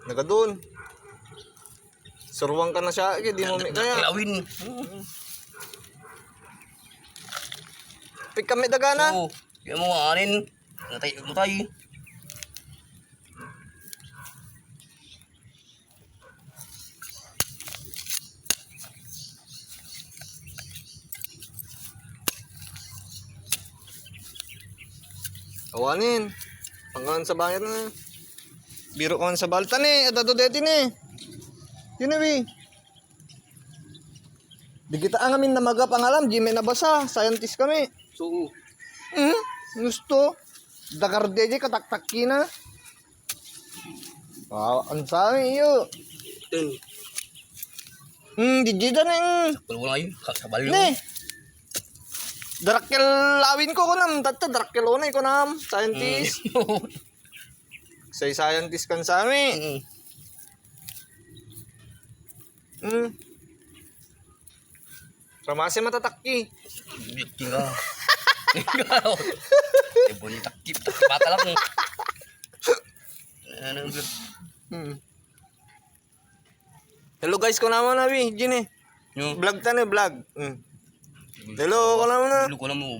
Nagadun. Surwang ka na siya, di mo mi kaya. Kilawin. Pik kami dagana. Oo. Kaya mo anin. Natay. Awanin. Pangkawan sa bayat na. Biro kawan sa balta ni. At ato deti ni. Yun na di kita ang amin na magapangalam. Di may nabasa. Scientist kami. So, Gusto. Dakar deje katak-taki na. Ang sabi iyo. Di jida na yung. wala yun. Kabalo. Ne. Darakkel lawin ko nam. Tata darakkel onay ko nam. Scientist. Say scientist kan sa amin. Ramasi matatakki. Bikin ka. Ibon takip. Bata lang. Hello guys, ko naman nabi. Gini. Vlog ta ni vlog. Hello, ko naman na. Luko na mo.